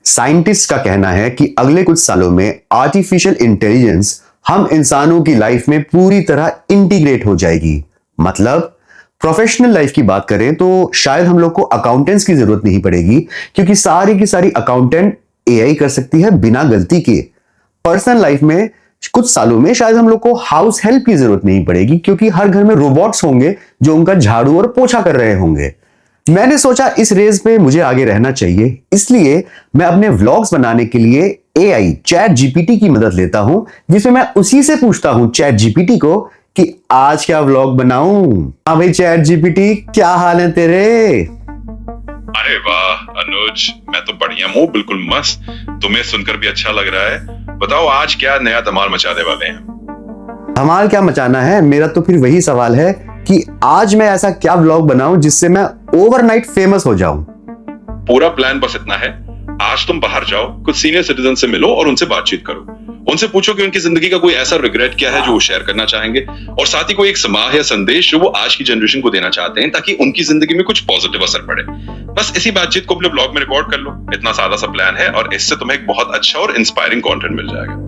Scientist का कहना है कि अगले कुछ सालों में आर्टिफिशियल इंटेलिजेंस हम इंसानों की लाइफ में पूरी तरह इंटीग्रेट हो जाएगी। मतलब प्रोफेशनल लाइफ की बात करें तो शायद हम लोग को अकाउंटेंट्स की जरूरत नहीं पड़ेगी, क्योंकि सारी की सारी अकाउंटेंट एआई कर सकती है बिना गलती के। पर्सनल लाइफ में कुछ सालों में शायद हम लोग को हाउस हेल्प की जरूरत नहीं पड़ेगी, क्योंकि हर घर में रोबोट्स होंगे जो उनका झाड़ू और पोछा कर रहे होंगे। मैंने सोचा इस रेस में मुझे आगे रहना चाहिए, इसलिए मैं अपने व्लॉग्स बनाने के लिए एआई चैट जीपीटी की मदद लेता हूं, जिसमें मैं उसी से पूछता हूं चैट जीपीटी को कि आज क्या व्लॉग बनाऊं। हाँ भाई चैट जीपीटी, क्या हाल है तेरे? अरे वाह अनुज, मैं तो बढ़िया हूँ, बिल्कुल मस्त। तुम्हें सुनकर भी अच्छा लग रहा है। बताओ आज क्या नया धमाल मचाने वाले हैं? धमाल क्या मचाना है, मेरा तो फिर वही सवाल है कि आज मैं ऐसा क्या व्लॉग बनाऊं जिससे मैं ओवरनाइट फेमस हो जाऊं। पूरा प्लान बस इतना है, आज तुम बाहर जाओ, कुछ सीनियर सिटीजन से मिलो और उनसे बातचीत करो। उनसे पूछो कि उनकी जिंदगी का कोई ऐसा रिग्रेट क्या है जो वो शेयर करना चाहेंगे, और साथ ही कोई एक समाह या संदेश जो वो आज की जनरेशन को देना चाहते हैं, ताकि उनकी जिंदगी में कुछ पॉजिटिव असर पड़े। बस इसी बातचीत को अपने ब्लॉग में रिकॉर्ड कर लो। इतना सादा सा प्लान है और इससे तुम्हें एक बहुत अच्छा और इंस्पायरिंग कंटेंट मिल जाएगा।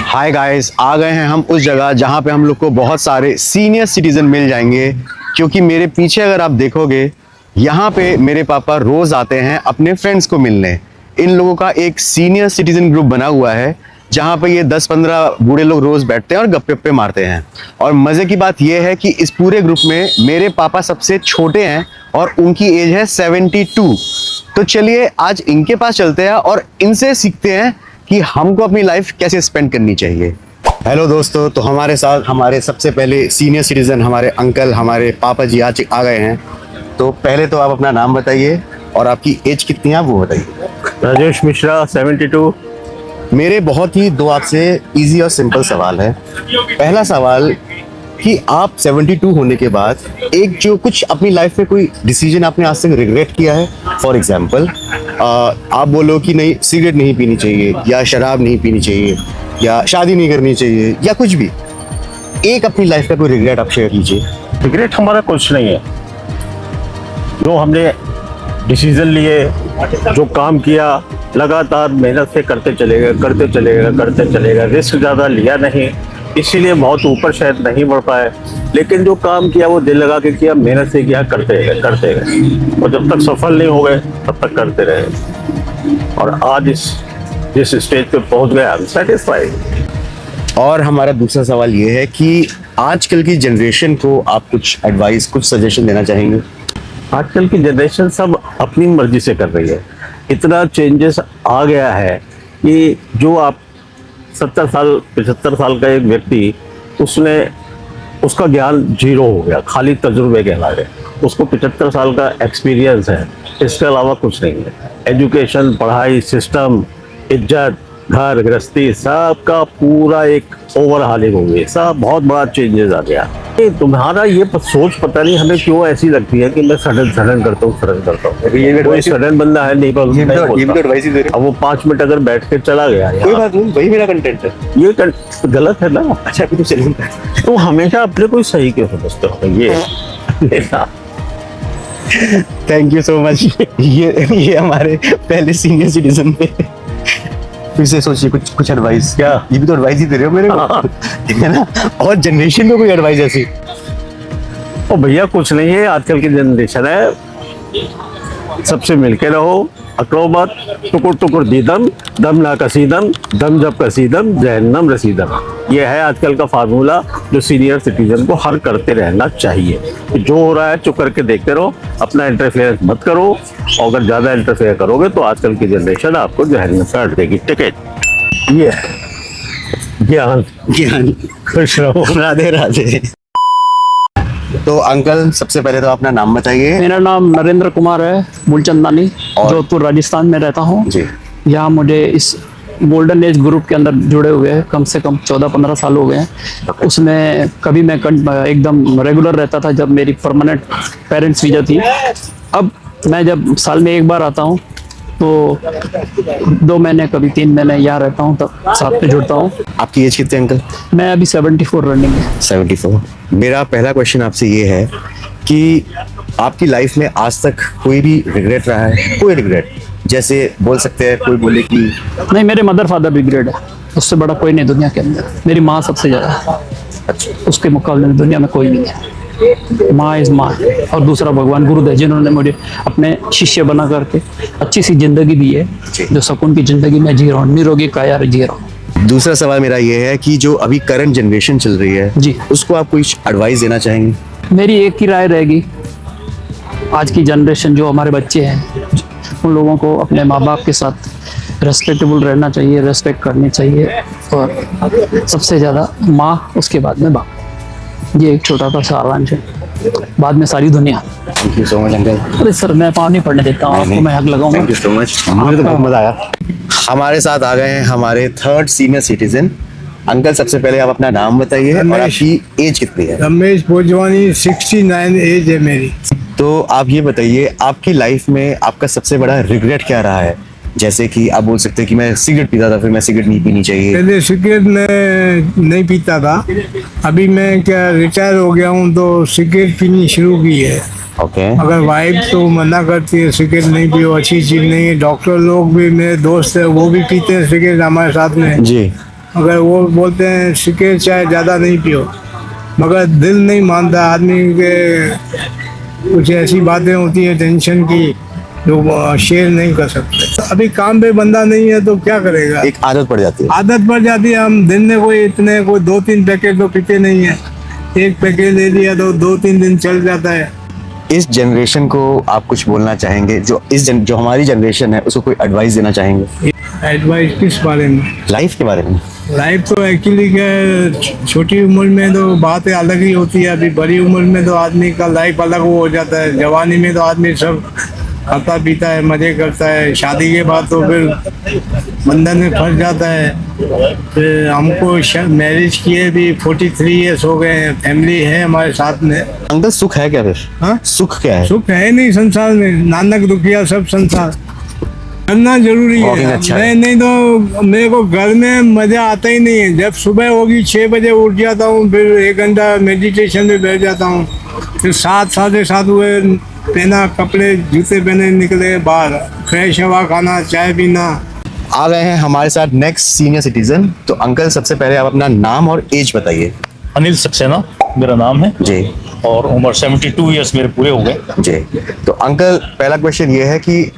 हाय गाइस, आ गए हैं हम उस जगह जहां पे हम लोग को बहुत सारे सीनियर सिटीजन मिल जाएंगे, क्योंकि मेरे पीछे अगर आप देखोगे यहाँ पे मेरे पापा रोज आते हैं अपने फ्रेंड्स को मिलने। इन लोगों का एक सीनियर सिटीजन ग्रुप बना हुआ है जहाँ पे ये 10-15 बूढ़े लोग रोज बैठते हैं और गप्पे मारते हैं। और मजे की बात यह है कि इस पूरे ग्रुप में मेरे पापा सबसे छोटे हैं और उनकी एज है 72। तो चलिए आज इनके पास चलते हैं और इनसे सीखते हैं कि हमको अपनी लाइफ कैसे स्पेंड करनी चाहिए। हेलो दोस्तों, तो हमारे साथ हमारे सबसे पहले सीनियर सिटीजन हमारे अंकल, हमारे पापा जी आ गए हैं। तो पहले तो आप अपना नाम बताइए और आपकी एज कितनी है वो बताइए। राजेश मिश्रा, 72। मेरे बहुत ही दो आपसे इजी और सिंपल सवाल है। पहला सवाल कि आप 72 होने के बाद एक जो कुछ अपनी लाइफ में कोई डिसीजन आपने आज तक रिग्रेट किया है। फॉर एग्जांपल आप बोलो कि नहीं सिगरेट नहीं पीनी चाहिए, या शराब नहीं पीनी चाहिए, या शादी नहीं करनी चाहिए, या कुछ भी एक अपनी लाइफ का कोई रिग्रेट आप शेयर कीजिए। रिग्रेट हमारा कुछ नहीं है। जो हमने डिसीजन लिए, जो काम किया, लगातार मेहनत से करते चले गए। रिस्क ज़्यादा लिया नहीं, इसीलिए बहुत ऊपर शायद नहीं बढ़ पाए। लेकिन जो काम किया वो दिल लगा के किया, मेहनत से किया, करते गए। और जब तक सफल नहीं हो गए तब तक करते रहे। और आज जिस स्टेज पे पहुंच गए, आई एम सेटिस्फाइड। और हमारा दूसरा सवाल ये है कि आजकल की जनरेशन को आप कुछ एडवाइस, कुछ सजेशन देना चाहेंगे? आजकल की जनरेशन सब अपनी मर्जी से कर रही है। इतना चेंजेस आ गया है कि जो आप 70 साल 75 साल का एक व्यक्ति, उसका ज्ञान जीरो हो गया, खाली तजुर्बे के अलावा। उसको 75 साल का एक्सपीरियंस है, इसके अलावा कुछ नहीं है। एजुकेशन, पढ़ाई, सिस्टम, इज्जत, घर गृहस्थी, सबका पूरा एक ओवरहालिंग हो गई। सब बहुत बड़ा चेंजेस आ गया। तुम्हारा ये सोच पता नहीं हमें क्यों ऐसी लगती है कि मैं सडन करता हूँ। ये कोई सडन बंदा है नहीं, अब वो 5 मिनट अगर बैठ के चला गया, कोई बात नहीं, वही मेरा कंटेंट है। ये गलत है ना। अच्छा अभी तो चलिए, तो हमेशा अपने को सही क्यों समझते हो? ये थैंक यू सो मच। ये हमारे पहले सीनियर सिटीजन थे। फिर से सोचिए कुछ एडवाइस। क्या? ये भी तो एडवाइस ही दे रहे हो मेरे को, ठीक है ना? और जनरेशन में कोई एडवाइस ऐसी? ओ भैया कुछ नहीं है, आजकल की जनरेशन है, सबसे मिलके रहो, अकड़ो मत। टुकुर दीदम, दम ना कसीदम, दम जब कसीदम, जहन्नम रसीदम। ये है आजकल का फार्मूला जो सीनियर सिटीजन को हर करते रहना चाहिए। जो हो रहा है चुप करके देखते रहो, अपना इंटरफेरेंस मत करो। और अगर ज़्यादा इंटरफेयर करोगे तो आजकल की जनरेशन आपको जहन्नम काट देगी। टिकट ये ज्ञान खुश रहो। राधे राधे। तो अंकल सबसे पहले तो अपना नाम बताइए। मेरा नाम नरेंद्र कुमार है, मूलचंदानी, जोधपुर राजस्थान में रहता हूँ जी। यहाँ मुझे इस गोल्डन एज ग्रुप के अंदर जुड़े हुए हैं कम से कम 14-15 साल हो गए हैं। उसमें कभी मैं एकदम रेगुलर रहता था जब मेरी परमानेंट पेरेंट्स वीजा थी। अब मैं जब साल में एक बार आता हूँ तो 2 महीने कभी 3 महीने यहाँ रहता हूँ, तब साथ में जुड़ता हूँ। आपकी एज कितनी अंकल? मैं अभी 74 रनिंग है। 74। मेरा पहला क्वेश्चन आपसे ये है कि आपकी लाइफ में आज तक कोई भी रिग्रेट रहा है? कोई रिग्रेट, जैसे बोल सकते हैं कोई बोले कि नहीं, मेरे मदर फादर भी ग्रेट है, उससे बड़ा कोई नहीं दुनिया के अंदर। मेरी माँ सबसे ज़्यादा, उसके मुकाबले में दुनिया में कोई नहीं है। माँ इज़ माँ। और दूसरा भगवान गुरुदेव, जिन्होंने मुझे अपने शिष्य बना करके अच्छी सी जिंदगी दी है, जो सुकून की जिंदगी में जी रहा हूँ, निरोगी काया जी रहा हूँ। दूसरा सवाल मेरा ये है कि जो अभी करंट जनरेशन चल रही है जी, उसको आप कुछ एडवाइस देना चाहेंगे? मेरी एक ही राय रहेगी, आज की जनरेशन जो हमारे बच्चे हैं, उन लोगों को अपने माँ बाप के साथ रेस्पेक्टेबल रहना चाहिए, रेस्पेक्ट करनी चाहिए, और सबसे ज़्यादा माँ, उसके बाद में बाप। ये एक छोटा सा सारांश है, बाद में सारी दुनिया। Thank you so much uncle. अरे सर, मैं पाँव नहीं पड़ने देता हूँ आपको, मैं हक लगाऊंगा। थैंक यू सो मच, मुझे तो बहुत मजा आया। हमारे साथ आ गए हैं हमारे थर्ड सीनियर सिटीजन। अंकल, सबसे पहले आप अपना नाम बताइए और आपकी एज कितनी है? रमेश भोजवानी, 69 एज है मेरी। तो आप ये बताइए, आपकी लाइफ में आपका सबसे बड़ा रिग्रेट क्या रहा है? जैसे कि आप बोल सकते हैं कि मैं सिगरेट पीता था, फिर मैं सिगरेट नहीं पीनी चाहिए। पहले सिगरेट मैं नहीं पीता था, अभी मैं क्या रिटायर हो गया हूँ तो सिगरेट पीनी शुरू की है। ओके। अगर वाइफ तो मना करती है सिगरेट नहीं पियो, अच्छी चीज़ नहीं है। डॉक्टर लोग भी, मेरे दोस्त है वो भी पीते हैं सिगरेट हमारे साथ में जी। मगर वो बोलते हैं सिगरेट चाहे ज़्यादा नहीं पियो, मगर दिल नहीं मानता आदमी के। कुछ ऐसी बातें होती हैं टेंशन की जो शेयर नहीं कर सकते। अभी काम पे बंदा नहीं है तो क्या करेगा, एक आदत पड़ जाती है। आदत पड़ जाती है। हम दिन में कोई 2-3 पैकेट तो पीते नहीं है, एक पैकेट ले लिया तो 2-3 दिन चल जाता है। इस जनरेशन को आप कुछ बोलना चाहेंगे? जो हमारी जनरेशन है उसको कोई एडवाइस देना चाहेंगे? एडवाइस किस बारे में? लाइफ के बारे में। लाइफ तो एक्चुअली क्या, छोटी उम्र में तो बातें अलग ही होती है, अभी बड़ी उम्र में तो आदमी का लाइफ अलग हो जाता है। जवानी में तो आदमी सब खाता पीता है, मजे करता है। शादी के बाद तो फिर बंधन में फंस जाता है। फिर हमको मैरिज किए भी 43 ईयर्स हो गए हैं, फैमिली है हमारे साथ में। अंकल, सुख है क्या फिर? हाँ, सुख क्या है? सुख है नहीं संसार में, नानक दुखिया सब संसार। करना जरूरी Walking है। अच्छा मैं है। नहीं तो मेरे को घर में मजा आता ही नहीं है। जब सुबह होगी 6 बजे उठ जाता हूँ, फिर 1 घंटा मेडिटेशन में बैठ जाता हूँ, फिर 7 साढ़े 7 हुए, पहना कपड़े जूते पहने निकले बाहर, फ्रेश हवा खाना, चाय पीना। आ गए हैं हमारे साथ नेक्स्ट सीनियर सिटीजन। तो अंकल, सबसे पहले आप अपना नाम और एज बताइए। अनिल सक्सेना मेरा नाम है जी। और उम्र 72 ईयर्स मेरे पूरे हो गए। जी। तो अंकल, पहला क्वेश्चन ये है कि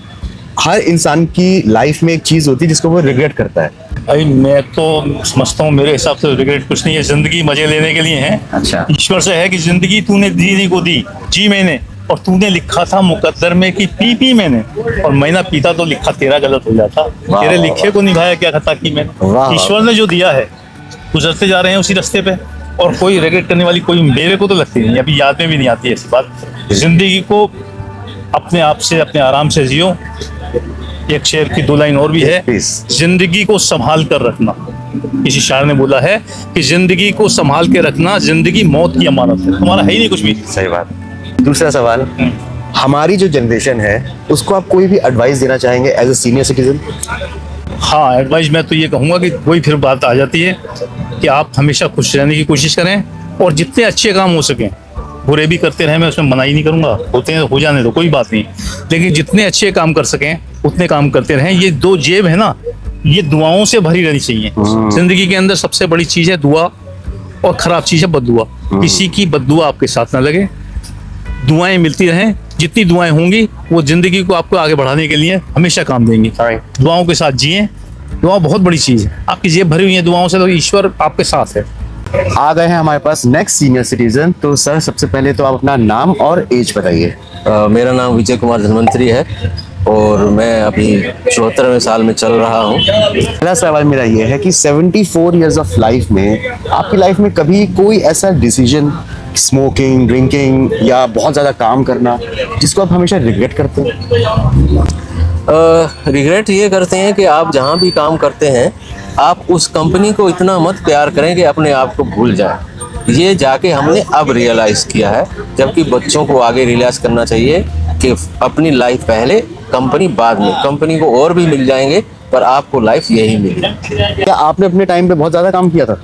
हर इंसान की लाइफ में एक चीज होती है जिसको वो रिग्रेट करता है। भाई मैं तो समझता हूँ मेरे हिसाब से रिग्रेट कुछ नहीं है, जिंदगी मजे लेने के लिए है। अच्छा। ईश्वर से है कि जिंदगी तूने दी को दी, जी मैंने, और तूने लिखा था मुकद्दर में कि पी मैंने, और मैं ना पीता तो लिखा तेरा गलत हो जाता। वाह, तेरे वाह, लिखे को निभाया क्या खता की मैंने। वाह। ईश्वर ने जो दिया है, गुजरते जा रहे हैं उसी रास्ते पे, और कोई रिग्रेट करने वाली कोई मेरे को तो लगती नहीं, अभी याद में भी नहीं आती ऐसी बात। जिंदगी को अपने आप से, अपने आराम से जियो। एक शेर की 2 लाइन और भी है, Please. जिंदगी को संभाल कर रखना। किसी शायर ने बोला है कि जिंदगी को संभाल के रखना, जिंदगी मौत की अमानत है। तुम्हारा है ही नहीं कुछ भी। सही बात। दूसरा सवाल, हमारी जो जनरेशन है उसको आप कोई भी एडवाइस देना चाहेंगे एज अ सीनियर सिटीजन? हाँ, एडवाइस मैं तो ये कहूँगा कि वही फिर बात आ जाती है कि आप हमेशा खुश रहने की कोशिश करें, और जितने अच्छे काम हो सकें, बुरे भी करते रहे, मैं उसमें मनाही नहीं करूँगा, होते हैं हो जाने दो, कोई बात नहीं, लेकिन जितने अच्छे काम कर सकें उतने काम करते रहें। ये 2 जेब है ना, ये दुआओं से भरी रहनी चाहिए। जिंदगी के अंदर सबसे बड़ी चीज़ है दुआ, और खराब चीज़ है बद्दुआ। किसी की बद्दुआ आपके साथ ना लगे, दुआएं मिलती रहें। जितनी दुआएं होंगी वो जिंदगी को आपको आगे बढ़ाने के लिए हमेशा काम देंगी। दुआओं के साथ जिएं, दुआ बहुत बड़ी चीज़ है। आपकी जेब भरी हुई है दुआओं से, तो ईश्वर आपके साथ है। आ गए हैं हमारे पास नेक्स्ट सीनियर सिटीजन। तो सर, सबसे पहले तो आप अपना नाम और एज बताइए। मेरा नाम विजय कुमार धनवंतरी है और मैं अभी 74वें साल में चल रहा हूँ। पहला सवाल मेरा ये है कि 74 इयर्स ऑफ लाइफ में आपकी लाइफ में कभी कोई ऐसा डिसीजन, स्मोकिंग, ड्रिंकिंग या बहुत ज़्यादा काम करना, जिसको आप हमेशा रिग्रेट करते हैं? रिग्रेट ये करते हैं कि आप जहाँ भी काम करते हैं, आप उस कंपनी को इतना मत प्यार करें कि अपने आप को भूल जाएं। ये जाके हमने अब रियलाइज़ किया है, जबकि बच्चों को आगे रियलाइज़ करना चाहिए कि अपनी लाइफ पहले, कंपनी बाद में। कंपनी को और भी मिल जाएंगे पर आपको लाइफ यही मिली। क्या आपने अपने टाइम पे बहुत ज़्यादा काम किया था?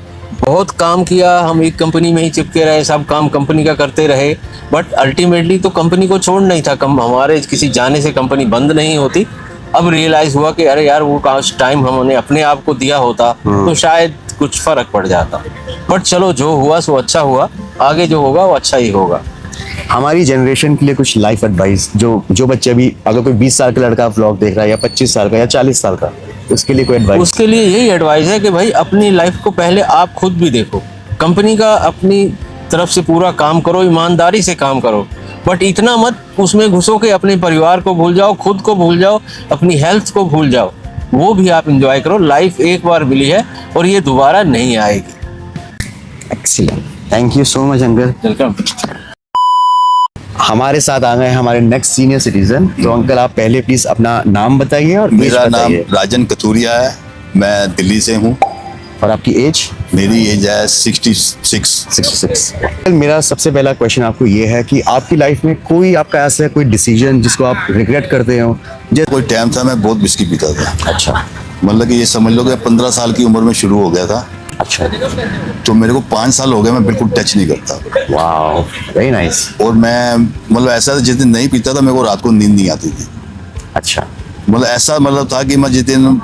बहुत काम किया, हम एक कंपनी में ही चिपके रहे, सब काम कंपनी का करते रहे, बट अल्टीमेटली तो कंपनी को छोड़ नहीं था। हमारे किसी जाने से कंपनी बंद नहीं होती। अब रियलाइज हुआ कि अरे यार, वो काश टाइम हमने अपने आप को दिया होता तो शायद कुछ फर्क पड़ जाता। बट चलो, जो हुआ सो अच्छा हुआ, आगे जो होगा वो अच्छा ही होगा। हमारी जनरेशन के लिए कुछ लाइफ एडवाइस, जो बच्चे भी, अगर कोई 20 साल का लड़का व्लॉग देख रहा है या 25 साल का या 40 साल का, उसके लिए कोई एडवाइस? उसके लिए यही एडवाइस है कि भाई अपनी लाइफ को पहले आप खुद भी देखो। कंपनी का अपनी तरफ से पूरा काम करो, ईमानदारी से काम करो, बट इतना मत उसमें घुसो कि अपने परिवार को भूल जाओ, खुद को भूल जाओ, अपनी हेल्थ को भूल जाओ। वो भी आप एंजॉय करो। लाइफ एक बार मिली है और ये दोबारा नहीं आएगी। Excellent, thank you so much uncle. Welcome. हमारे साथ आ गए हमारे नेक्स्ट सीनियर सिटीजन। तो अंकल, आप पहले प्लीज अपना नाम बताइए और एज मेरा नाम बताइए। राजन कथूरिया है, मैं दिल्ली से हूँ। और आपकी एज? मेरी एज है 66। 66। मेरा सबसे पहला क्वेश्चन आपको ये है कि आपकी लाइफ में कोई आपका ऐसा कोई डिसीजन जिसको आप रिग्रेट करते हो? कोई टाइम था मैं बहुत विस्की पीता था। अच्छा, मतलब कि ये समझ लो कि 15 साल की उम्र में शुरू हो गया था। अच्छा, तो मेरे को 5 साल हो गए मैं बिल्कुल टच नहीं करता। Wow, very nice. और मैं मतलब ऐसा था, जिस दिन नहीं पीता था मेरे को रात को नींद नहीं आती थी। अच्छा, मतलब ऐसा मतलब था कि मैं जिस दिन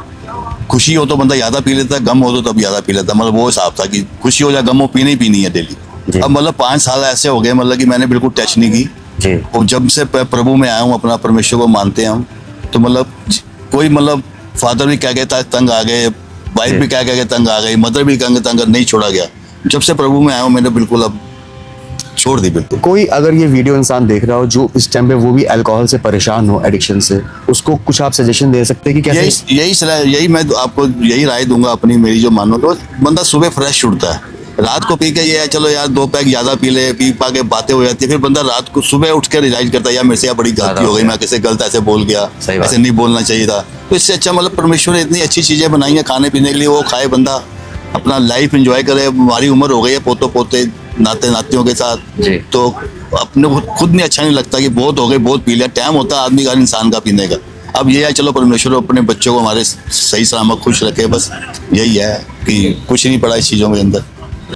खुशी हो तो बंदा ज़्यादा पी लेता, गम हो तो तब ज़्यादा पी लेता। मतलब वो हिसाब था कि खुशी हो या गम हो, पीनी ही पीनी है डेली। जी। अब मतलब 5 साल ऐसे हो गए मतलब कि मैंने बिल्कुल टच नहीं की। जी। और जब से प्रभु में आया हूँ, अपना परमेश्वर को मानते हैं हम, तो मतलब कोई मतलब फादर भी क्या कहता है तंग आ गए, वाइफ भी क्या कह के तंग आ गई, मदर भी कहेंगे तंग, नहीं छोड़ा गया। जब से प्रभु में आया हूँ मैंने बिल्कुल अब छोड़ दी बिल्कुल। कोई अगर ये वीडियो इंसान देख रहा हो जो इस टाइम पे वो भी अल्कोहल से परेशान हो, एडिक्शन से, उसको कुछ आप सजेशन दे सकते हैं कि कैसे? यही मैं आपको यही राय दूंगा अपनी, मेरी जो मानो तो बंदा सुबह फ्रेश उठता है। रात को पी के ये है चलो यार 2 पैक ज्यादा पी ले, पी पा के बातें हो जाती है, फिर बंदा रात को सुबह उठ के रियलाइज करता है यार मेरे से यार बड़ी गलती हो गई, मैं कैसे गलत ऐसे बोल गया, ऐसे नहीं बोलना चाहिए था। तो इससे अच्छा मतलब परमेश्वर ने इतनी अच्छी चीजें बनाई हैं खाने पीने के लिए, वो खाए बंदा, अपना लाइफ एंजॉय करे। हमारी उम्र हो गई है, पोतों पोते नाते नातियों के साथ, तो अपने को खुद नहीं अच्छा नहीं लगता कि बहुत हो गए, बहुत पी लिया। टाइम होता है आदमी का, इंसान का पीने का। अब ये है चलो परमेश्वर अपने बच्चों को हमारे सही सलामत खुश रखे, बस यही है कि कुछ नहीं पड़ा इस चीज़ों के अंदर।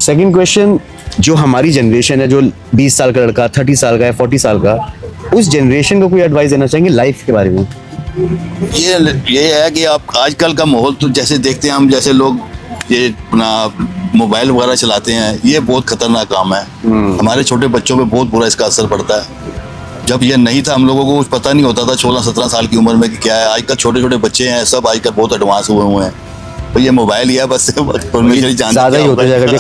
सेकंड क्वेश्चन, जो हमारी जनरेशन है, जो 20 साल का लड़का, 30 साल का है, 40 साल का, उस जनरेशन को कोई एडवाइस देना चाहेंगे लाइफ के बारे में? ये है कि आप आजकल का माहौल तो जैसे देखते हैं हम, जैसे लोग ये अपना मोबाइल वगैरह चलाते हैं, ये बहुत खतरनाक काम है। हमारे छोटे बच्चों पे बहुत बुरा इसका असर पड़ता है। जब ये नहीं था हम लोगों को कुछ पता नहीं होता था 16-17 साल की उम्र में कि क्या है। आजकल छोटे छोटे बच्चे हैं, सब आजकल बहुत एडवांस हुए हैं। तो ये मोबाइल ही है बस, परमेश्वर जानता है ज्यादा ही होता जाएगा,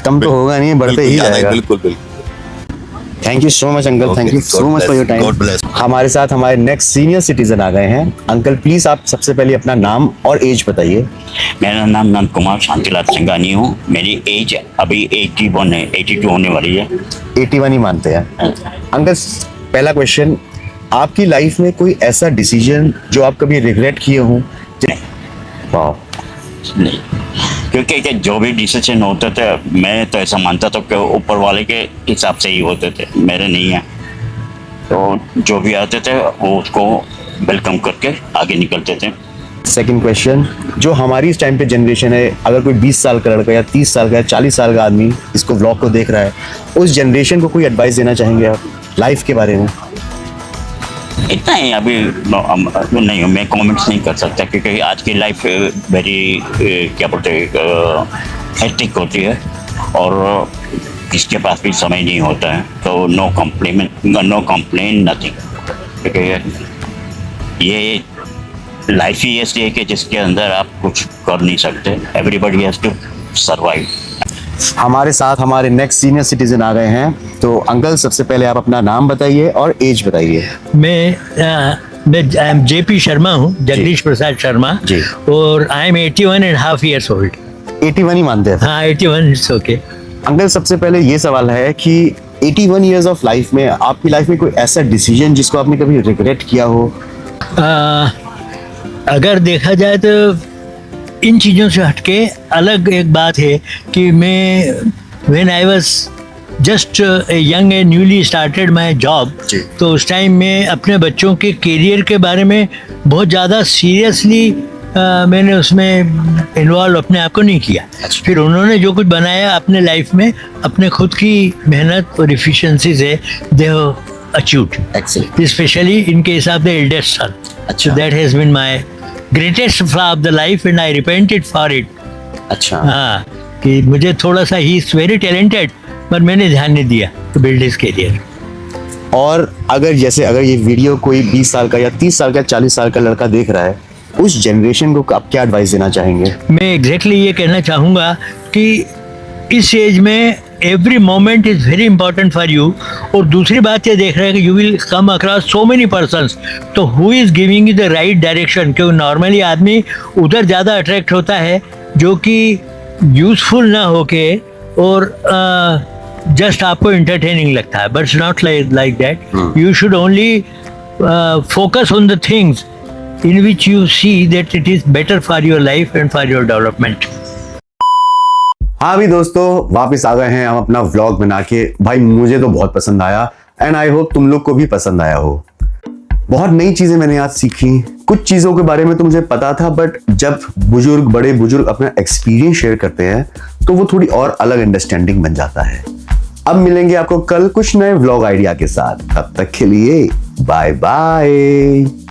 कम तो होगा नहीं, बढ़ते ही जाएगा। बिल्कुल बिल्कुल। Thank you so much uncle, thank you so much for your time. God bless. हमारे साथ हमारे नेक्स्ट सीनियर सिटीजन आ गए हैं। अंकल प्लीज आप सबसे पहले अपना नाम और एज बताइए। मेरा नाम नंद कुमार शांतिलाल सिंघानी हूँ। मेरी एज अभी 81 है, 82 होने वाली है। 81 ही मानते हैं अंकल। पहला क्वेश्चन, आपकी लाइफ में कोई ऐसा डिसीजन जो आप कभी रिग्रेट किए हो? वाह, नहीं, क्योंकि जो भी डिसीजन होते थे मैं तो ऐसा मानता था कि ऊपर वाले के हिसाब से ही होते थे, मेरे नहीं है। तो जो भी आते थे वो उसको वेलकम करके आगे निकलते थे। सेकंड क्वेश्चन, जो हमारी इस टाइम पे जनरेशन है, अगर कोई 20 साल का लड़का या 30 साल का या 40 साल का आदमी इसको व्लॉग को देख रहा है, उस जनरेशन को कोई एडवाइस देना चाहेंगे आप लाइफ के बारे में? इतना ही अभी नहीं, मैं कमेंट्स नहीं कर सकता क्योंकि आज की लाइफ वेरी क्या बोलते हेक्टिक होती है और किसके पास भी समय नहीं होता है। तो नो कंप्लेन नथिंग, क्योंकि ये लाइफ ही ऐसी है कि जिसके अंदर आप कुछ कर नहीं सकते। Everybody has to survive. हमारे साथ हमारे नेक्स्ट सीनियर सिटीजन आ गए हैं। तो अंकल सबसे पहले आप अपना नाम बताइए और एज बताइए। मैं JP शर्मा हूँ, जगदीश प्रसाद शर्मा जी। और आई एम 81.5 years old। 81 ही मानते हैं? हाँ 81, इट्स ओके। अंकल सबसे पहले ये सवाल है कि 81 ईयर्स ऑफ लाइफ में आपकी लाइफ में कोई ऐसा डिसीजन जिसको आपने कभी रिग्रेट किया हो? अगर देखा जाए तो इन चीज़ों से हटके अलग एक बात है कि मैं when I was just young and newly started my job, तो उस टाइम में अपने बच्चों के करियर के बारे में बहुत ज़्यादा सीरियसली मैंने उसमें इन्वॉल्व अपने आप को नहीं किया। फिर उन्होंने जो कुछ बनाया अपने लाइफ में अपने खुद की मेहनत और इफिशिएंसी से they have achieved, Excellent. Specially in case of the eldest son. अच्छा। That has been my greatest flaw of the life and I repented for it. अच्छा, हाँ, कि मुझे थोड़ा सा ही इज वेरी टैलेंटेड पर मैंने ध्यान नहीं दिया टू बिल्ड हिज करियर। और अगर ये वीडियो कोई 20 साल का या 30 साल का 40 साल का लड़का देख रहा है, उस जनरेशन को आप क्या एडवाइस देना चाहेंगे? मैं एग्जैक्टली ये कहना चाहूँगा कि इस एज में every moment is very important for you. और दूसरी बात ये देख रहे हैं कि you will come across so many persons, तो who is giving you the right direction. क्योंकि नॉर्मली आदमी उधर ज़्यादा अट्रैक्ट होता है जो कि यूजफुल ना होके और जस्ट आपको इंटरटेनिंग लगता है, but not like that. You should only focus on the things in which you see that it is better for your life and for your development. हाँ भी दोस्तों, वापस आ गए हैं हम अपना व्लॉग बना के। भाई मुझे तो बहुत पसंद आया एंड आई होप तुम लोग को भी पसंद आया हो। बहुत नई चीजें मैंने आज सीखी। कुछ चीजों के बारे में तो मुझे पता था, बट जब बड़े बुजुर्ग अपना एक्सपीरियंस शेयर करते हैं तो वो थोड़ी और अलग अंडरस्टैंडिंग बन जाता है। अब मिलेंगे आपको कल कुछ नए व्लॉग आइडिया के साथ। तब तक के लिए बाय बाय।